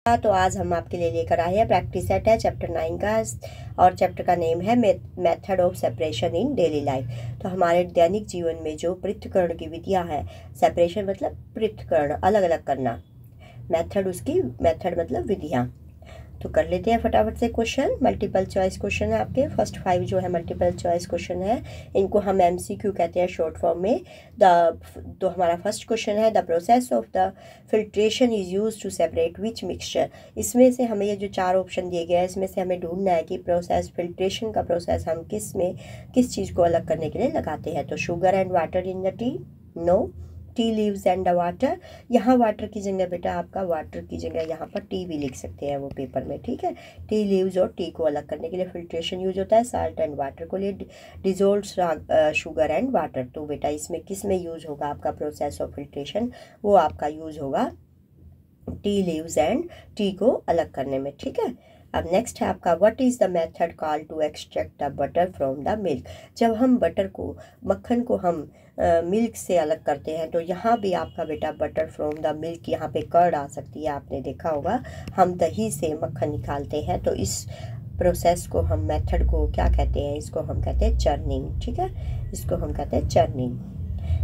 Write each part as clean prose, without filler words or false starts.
तो आज हम आपके लिए लेकर आए हैं प्रैक्टिस सेट है चैप्टर 9 का और चैप्टर का नेम है method of separation in daily life. तो हमारे दैनिक जीवन में जो पृथक्करण की विधियां हैं, सेपरेशन मतलब पृथक्करण अलग अलग करना, मेथड उसकी मेथड मतलब विधियां। तो कर लेते हैं फटाफट से क्वेश्चन। मल्टीपल चॉइस क्वेश्चन है आपके, फर्स्ट 5 जो है मल्टीपल चॉइस क्वेश्चन है, इनको हम MCQ कहते हैं शॉर्ट फॉर्म में। तो हमारा first question is the process of the filtration is use to separate which mixture. इसमें से हमें ये जो 4 ऑप्शन दिए गए हैं, इसमें से हमें ढूंढना है कि प्रोसेस फिल्ट्रेशन का प्रोसेस हम किस चीज़ को अलग करने के लिए लगाते हैं। तो sugar and water in the tea, no. Tea leaves and the water, यहाँ वाटर की जगह बेटा आपका वाटर की जगह यहाँ पर टी भी लिख सकते हैं वो पेपर में, ठीक है। टी लीव्स और टी को अलग करने के लिए फिल्ट्रेशन यूज होता है। साल्ट एंड वाटर को लिए डिजोल्व शुगर एंड वाटर। तो बेटा इसमें किस में यूज होगा आपका प्रोसेस ऑफ फिल्ट्रेशन, वो आपका यूज होगा टी लीव्स एंड टी को अलग करने में, ठीक है। अब नेक्स्ट है आपका what is the method call to extract the butter from the milk. जब हम बटर को, मक्खन को हम मिल्क से अलग करते हैं, तो यहाँ भी आपका बेटा बटर फ्रॉम द मिल्क, यहाँ पे कर्ड आ सकती है, आपने देखा होगा। हम दही से मक्खन निकालते हैं, तो इस प्रोसेस को हम मेथड को क्या कहते हैं, इसको हम कहते हैं चर्निंग, ठीक है, इसको हम कहते हैं चर्निंग।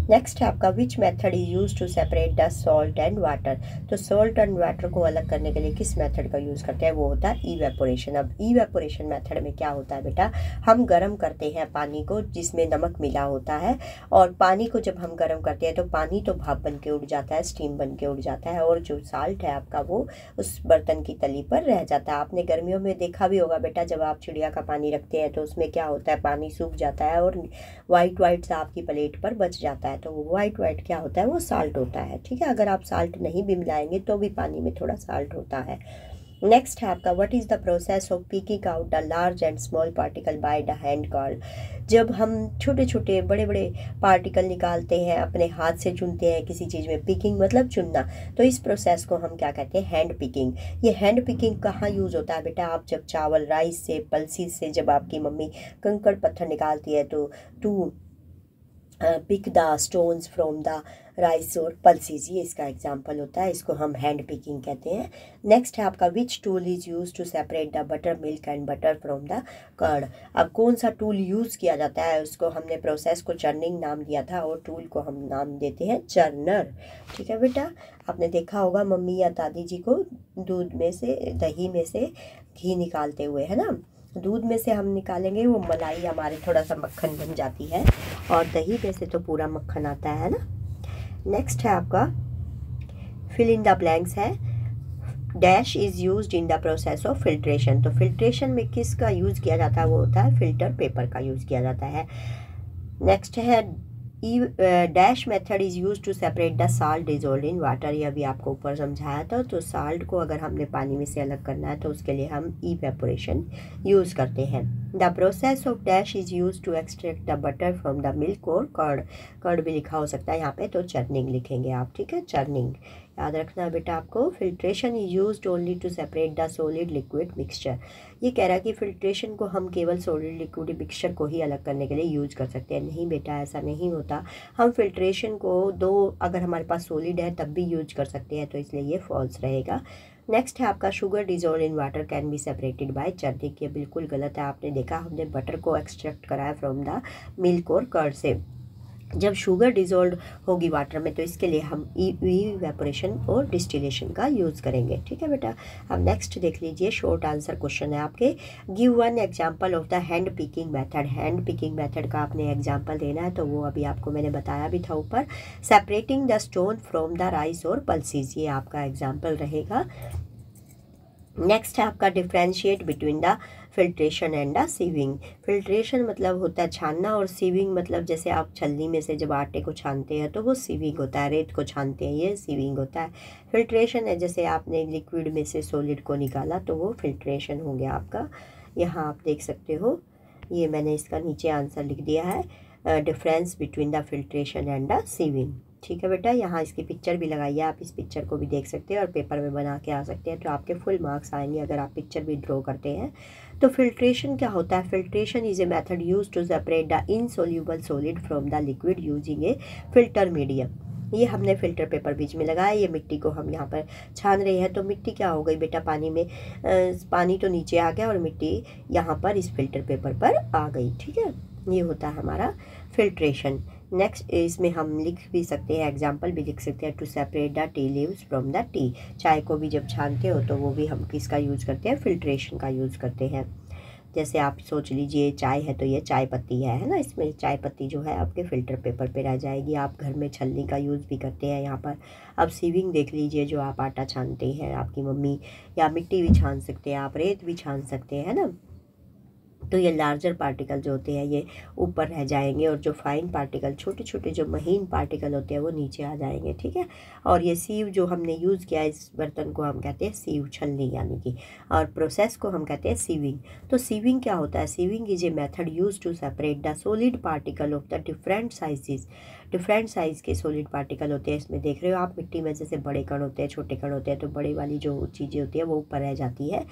नेक्स्ट है आपका which method is use to separate the salt and water. तो सॉल्ट एंड वाटर को अलग करने के लिए किस मेथड का यूज़ करते हैं, वो होता है इवेपोरेशन। अब इवेपोरेशन मेथड में क्या होता है बेटा, हम गर्म करते हैं पानी को जिसमें नमक मिला होता है, और पानी को जब हम गर्म करते हैं तो पानी तो भाप बन के उड़ जाता है, स्टीम बन के उड़ जाता है, और जो साल्ट है आपका वो उस बर्तन की तली पर रह जाता है। आपने गर्मियों में देखा भी होगा बेटा, जब आप चिड़िया का पानी रखते हैं तो उसमें क्या होता है, पानी सूख जाता है और वाइट सा आपकी प्लेट पर बच जाता है। तो वो वाइट क्या होता है, वो साल्ट होता है, ठीक है। अगर आप साल्ट नहीं भी मिलाएंगे तो भी पानी में थोड़ा साल्ट होता है। नेक्स्ट है आपका what is the process of picking out the large and small particle by the hand call. जब हम छोटे छोटे बड़े बड़े पार्टिकल निकालते हैं, अपने हाथ से चुनते हैं किसी चीज़ में, पिकिंग मतलब चुनना, तो इस प्रोसेस को हम क्या कहते हैं, हैंड पिकिंग। ये हैंड पिकिंग कहाँ यूज़ होता है बेटा, आप जब चावल राइस से, पल्सीज से जब आपकी मम्मी कंकड़ पत्थर निकालती है तो to pick the stones from the rice और पल्सीज, ये इसका एग्जाम्पल होता है, इसको हम हैंड पिकिंग कहते हैं। नेक्स्ट है आपका which tool is use to separate the butter milk and butter from the curd. अब कौन सा टूल यूज़ किया जाता है, उसको हमने प्रोसेस को चर्निंग नाम दिया था और टूल को हम नाम देते हैं चर्नर, ठीक है बेटा। आपने देखा होगा मम्मी या दादी जी को दूध में से, दही में से घी निकालते हुए, है ना। दूध में से हम निकालेंगे वो मलाई, हमारे थोड़ा सा मक्खन बन जाती है, और दही में से तो पूरा मक्खन आता है ना। नेक्स्ट है आपका फिल इन द ब्लैंक्स है, dash is used in the process of filtration. तो फिल्ट्रेशन में किसका यूज़ किया जाता है, वो होता है फिल्टर पेपर का यूज़ किया जाता है। नेक्स्ट है dash method is use to separate the salt dissolve in water. ये अभी आपको ऊपर समझाया था। तो साल्ट को अगर हमने पानी में से अलग करना है तो उसके लिए हम इवेपोरेशन यूज़ करते हैं। The process of dash is use to extract the butter from the milk और कर्ड, कर्ड भी लिखा हो सकता है यहाँ पे, तो चर्निंग लिखेंगे आप, ठीक है, चर्निंग याद रखना है बेटा आपको। Filtration is used only to separate the solid liquid mixture. ये कह रहा है कि फिल्ट्रेशन को हम केवल सॉलिड लिक्विड मिक्सचर को ही अलग करने के लिए यूज कर सकते हैं। नहीं बेटा, ऐसा नहीं होता। हम फिल्ट्रेशन को अगर हमारे पास सॉलिड है तब भी यूज कर सकते हैं, तो इसलिए ये फॉल्स रहेगा। नेक्स्ट है आपका sugar dissolve in water can be separated by churning. ये बिल्कुल गलत है। आपने देखा, हमने बटर को एक्सट्रैक्ट कराया फ्रॉम द मिल्क और कर्ड से। जब शुगर डिजोल्व होगी वाटर में तो इसके लिए हम इवेपोरेशन और डिस्टिलेशन का यूज़ करेंगे, ठीक है बेटा। अब नेक्स्ट देख लीजिए, शॉर्ट आंसर क्वेश्चन है आपके। Give one example of the hand picking method. Hand picking method का आपने एग्जांपल देना है, तो वो अभी आपको मैंने बताया भी था ऊपर। Separating the stone from the rice और पल्सीज, ये आपका एग्जाम्पल रहेगा। नेक्स्ट है आपका differentiate between the filtration and the sieving. Filtration मतलब होता है छानना, और सीविंग मतलब जैसे आप छलनी में से जब आटे को छानते हैं तो वो सीविंग होता है, रेत को छानते हैं ये सीविंग होता है। फिल्ट्रेशन है जैसे आपने लिक्विड में से सॉलिड को निकाला तो वो फिल्ट्रेशन हो गया आपका। यहाँ आप देख सकते हो, ये मैंने इसका नीचे आंसर लिख दिया है, difference between the filtration and the sieving, ठीक है बेटा। यहाँ इसकी पिक्चर भी लगाई है, आप इस पिक्चर को भी देख सकते हैं और पेपर में बना के आ सकते हैं, तो आपके फुल मार्क्स आएंगे अगर आप पिक्चर भी ड्रॉ करते हैं। तो फिल्ट्रेशन क्या होता है, filtration is a method use to separate the insoluble solid from the liquid using a filter medium. ये हमने फ़िल्टर पेपर बीच में लगाया, ये मिट्टी को हम यहाँ पर छान रहे हैं। तो मिट्टी क्या हो गई बेटा, पानी में पानी तो नीचे आ गया और मिट्टी यहाँ पर इस फ़िल्टर पेपर पर आ गई। ठीक है, ये होता है हमारा फिल्ट्रेशन। नेक्स्ट इसमें हम लिख भी सकते हैं, एग्जाम्पल भी लिख सकते हैं, to separate the tea leaves from the tea. चाय को भी जब छानते हो तो वो भी हम किसका यूज़ करते हैं, फिल्ट्रेशन का यूज़ करते हैं। जैसे आप सोच लीजिए चाय है तो ये चाय पत्ती है ना, इसमें चाय पत्ती जो है आपके फ़िल्टर पेपर पे रह जाएगी। आप घर में छलनी का यूज़ भी करते हैं यहाँ पर। अब सीविंग देख लीजिए, जो आप आटा छानते हैं, आपकी मम्मी, या मिट्टी भी छान सकते हैं आप, रेत भी छान सकते हैं ना। तो ये लार्जर पार्टिकल जो होते हैं ये ऊपर रह जाएंगे और जो फाइन पार्टिकल, छोटे छोटे जो महीन पार्टिकल होते हैं वो नीचे आ जाएंगे। ठीक है, और ये सीव जो हमने यूज़ किया, इस बर्तन को हम कहते हैं सीव, छलनी यानी कि, और प्रोसेस को हम कहते हैं सीविंग। तो सीविंग क्या होता है, sieving is a method use to separate the solid particle of the different sizes. Different size के सॉलिड पार्टिकल होते हैं। इसमें देख रहे हो आप, मिट्टी में जैसे बड़े कण होते हैं, छोटे कण होते हैं, तो बड़े वाली जो चीज़ें होती है वो ऊपर रह जाती है।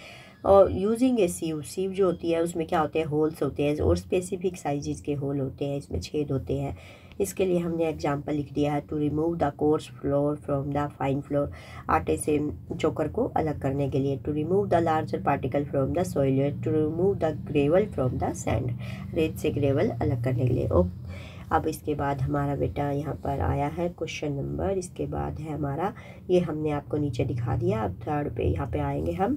और यूजिंग ए सीव, सीव जो होती है उसमें क्या होते हैं, होल्स होते हैं, और स्पेसिफिक साइजेस के होल होते हैं, इसमें छेद होते हैं। इसके लिए हमने एग्जांपल लिख दिया है, to remove the coarse flour from the fine flour, आटे से चोकर को अलग करने के लिए। To remove the larger particle from the soil, to remove the gravel from the sand, रेत से ग्रेवल अलग करने के लिए। अब इसके बाद हमारा बेटा यहाँ पर आया है क्वेश्चन नंबर, इसके बाद है हमारा, ये हमने आपको नीचे दिखा दिया। अब थर्ड पे यहाँ पे आएंगे हम,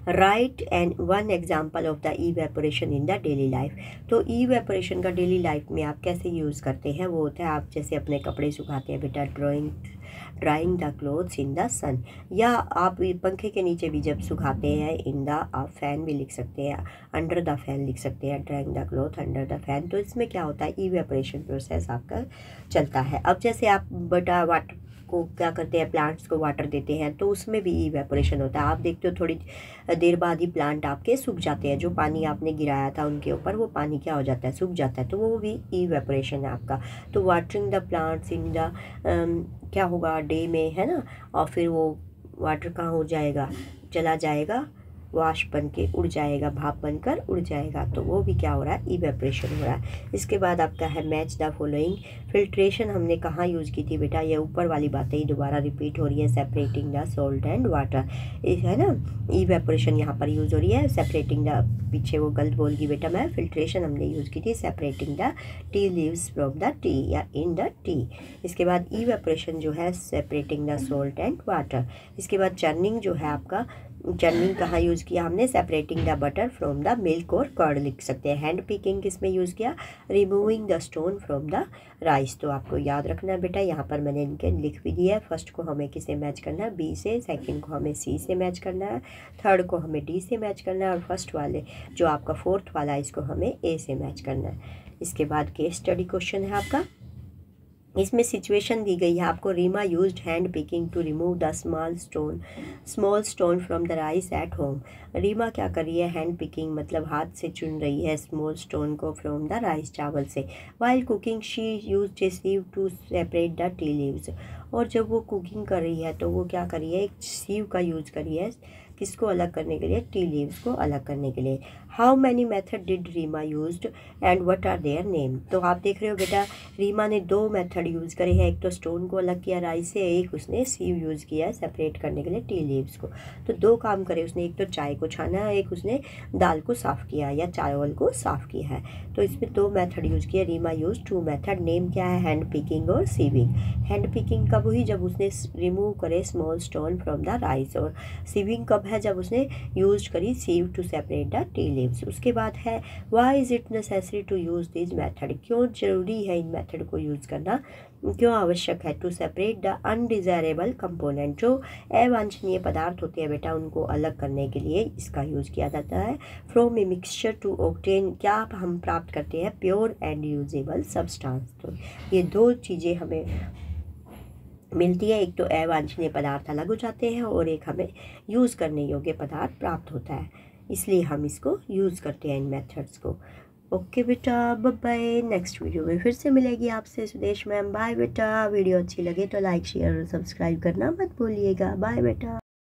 right and one example of the evaporation in the daily life. तो इवेपोरेशन का डेली लाइफ में आप कैसे यूज़ करते हैं, वो होता है आप जैसे अपने कपड़े सुखाते हैं बेटा, drying the clothes in the sun, या आप पंखे के नीचे भी जब सुखाते हैं, इन द, आप फैन भी लिख सकते हैं, अंडर द फैन लिख सकते हैं, drawing the cloth under the fan. तो इसमें क्या होता है, इवेपोरेशन प्रोसेस आपका चलता है। अब जैसे आप बेटा वाटर को क्या करते हैं, प्लांट्स को वाटर देते हैं, तो उसमें भी इवेपोरेशन होता है। आप देखते हो थोड़ी देर बाद ही प्लांट आपके सूख जाते हैं, जो पानी आपने गिराया था उनके ऊपर, वो पानी क्या हो जाता है, सूख जाता है, तो वो भी इवेपोरेशन है आपका। तो watering the plants in the क्या होगा, डे में, है ना, और फिर वो वाटर कहाँ हो जाएगा, चला जाएगा, वाष्प बन के उड़ जाएगा, भाप बनकर उड़ जाएगा, तो वो भी क्या हो रहा है, इवेपोरेशन हो रहा है। इसके बाद आपका है मैच द फॉलोइंग। फिल्ट्रेशन हमने कहाँ यूज़ की थी बेटा, ये ऊपर वाली बातें ही दोबारा रिपीट हो रही है, separating the salt and water, है ना। इवेपोरेशन यहाँ पर यूज़ हो रही है, सेपरेटिंग द, पीछे वो गलत बोल गई बेटा मैं, फिल्ट्रेशन हमने यूज़ की थी separating the tea leaves from the T, या इन द टी। इसके बाद इवेपोरेशन जो है separating the salt and water. इसके बाद चर्निंग जो है आपका, चर्निंग कहाँ यूज़ किया हमने, separating the butter from the milk और कर्ड लिख सकते हैं। हैंड पिकिंग किस में यूज़ किया, removing the stone from the rice. तो आपको याद रखना है बेटा, यहाँ पर मैंने इनके लिख भी दिया है। फर्स्ट को हमें किसे मैच करना है, बी से, सेकंड को हमें सी से मैच करना है, थर्ड को हमें डी से मैच करना है, और फर्स्ट वाले जो आपका फोर्थ वाला है इसको हमें ए से मैच करना है। इसके बाद केस स्टडी क्वेश्चन है आपका, इसमें सिचुएशन दी गई है आपको, Reema used hand picking to remove the small stone from the rice at home. Reema क्या कर रही है, हैंड पिकिंग मतलब हाथ से चुन रही है स्मॉल स्टोन को फ्रॉम द राइस, चावल से। While cooking she used a sieve to separate the tea leaves. और जब वो कुकिंग कर रही है तो वो क्या कर रही है, एक सीव का यूज कर रही है, किसको अलग करने के लिए, टी लीव्स को अलग करने के लिए। How many method did Reema used and what are their name. तो आप देख रहे हो बेटा, रीमा ने 2 मेथड यूज़ करे हैं, एक तो स्टोन को अलग किया राइस से, एक उसने सीव यूज़ किया है सेपरेट करने के लिए टी लीव्स को। तो 2 काम करे उसने, एक तो चाय को छाना है, एक उसने दाल को साफ़ किया या चावल को साफ़ किया है। तो इसमें 2 मेथड यूज़ किया, रीमा यूज 2 मेथड। नेम क्या है, हैंड पिकिंग और सीविंग। हैंड पिकिंग कब हुई, जब उसने रिमूव करे small stone from the rice, और सीविंग कब है, जब उसने यूज करी sieve to separate the tea leaves. उसके बाद है why is it necessary to use this method, क्यों जरूरी है इन मेथड को यूज़ करना, क्यों आवश्यक है। To separate the undesirable component, जो अवांछनीय पदार्थ होते हैं बेटा उनको अलग करने के लिए इसका यूज़ किया जाता है। From a mixture to obtain, क्या हम प्राप्त करते हैं, प्योर एंड यूजेबल सब्सटेंस। तो ये 2 चीज़ें हमें मिलती है, एक तो अवांछनीय पदार्थ अलग हो जाते हैं और एक हमें यूज़ करने योग्य पदार्थ प्राप्त होता है, इसलिए हम इसको यूज़ करते हैं इन मेथड्स को। ओके बेटा, बाय बाय। नेक्स्ट वीडियो में फिर से मिलेगी आपसे सुदेश मैम। बाय बेटा। वीडियो अच्छी लगे तो लाइक शेयर और सब्सक्राइब करना मत भूलिएगा। बाय बेटा।